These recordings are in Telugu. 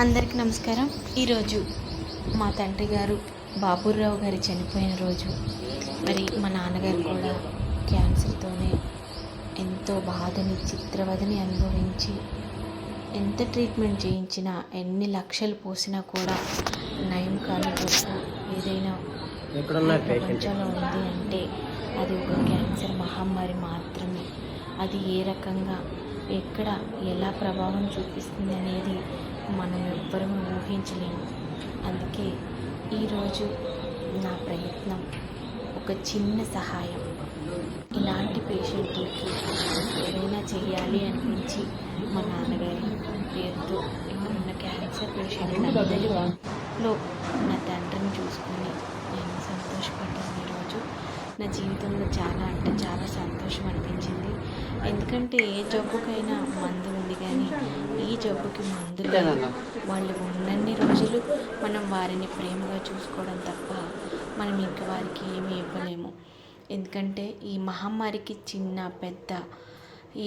అందరికీ నమస్కారం. ఈరోజు మా తండ్రి గారు బాబురావు గారు చనిపోయిన రోజు. మరి మా నాన్నగారు కూడా క్యాన్సర్తోనే ఎంతో బాధని చిత్రవదని అనుభవించి ఎంత ట్రీట్మెంట్ చేయించినా ఎన్ని లక్షలు పోసినా కూడా నయం కాని వరకు ఏదైనా ప్రపంచంలో ఉంది అంటే అది ఒక క్యాన్సర్ మహమ్మారి మాత్రమే. అది ఏ రకంగా ఎక్కడ ఎలా ప్రభావం చూపిస్తుంది అనేది మనం ఎవ్వరూ ఊహించలేము. అందుకే ఈరోజు నా ప్రయత్నం ఒక చిన్న సహాయం. ఇలాంటి పేషెంట్లకి ఏదైనా చేయాలి అనిపించి మా నాన్నగారి పేరుతో ఇక్కడున్న క్యాన్సర్ పేషెంట్లందరిలో నా తండ్రిని చూసుకొని నేను సంతోషపడ్డాను. ఈరోజు నా జీవితంలో చాలా అంటే చాలా సంతోషం అనిపించింది. ఎందుకంటే ఏ జబ్బుకైనా మందు ఉంది, కానీ ఈ జబ్బుకి మందు లేదు. వాళ్ళు ఉన్నన్ని రోజులు మనం వారిని ప్రేమగా చూసుకోవడం తప్ప మనం ఇంక వారికి ఏమీ ఇవ్వలేము. ఎందుకంటే ఈ మహమ్మారికి చిన్న పెద్ద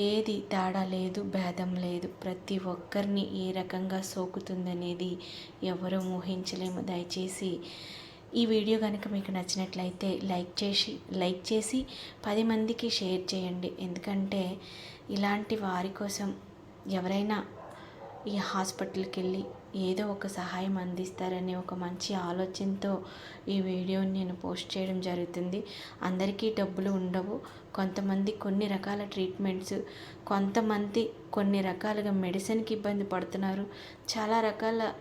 ఏది తేడా లేదు, భేదం లేదు. ప్రతి ఒక్కరిని ఏ రకంగా సోకుతుందనేది ఎవరూ ఊహించలేము. దయచేసి ఈ వీడియో కనుక మీకు నచ్చినట్లయితే లైక్ చేసి 10 మందికి షేర్ చేయండి. ఎందుకంటే ఇలాంటి వారి కోసం ఎవరైనా ఈ హాస్పిటల్కి వెళ్ళి ఏదో ఒక సహాయం అందిస్తారనే ఒక మంచి ఆలోచనతో ఈ వీడియోని నేను పోస్ట్ చేయడం జరుగుతుంది. అందరికీ డబ్బులు ఉండవు. కొంతమంది కొన్ని రకాల ట్రీట్మెంట్స్, కొంతమంది కొన్ని రకాలుగా మెడిసిన్కి ఇబ్బంది పడుతున్నారు. చాలా రకాల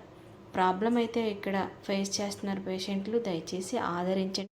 ప్రాబ్లం అయితే ఇక్కడ ఫేస్ చేస్తున్నారు పేషెంట్లు. దయచేసి ఆదరించండి.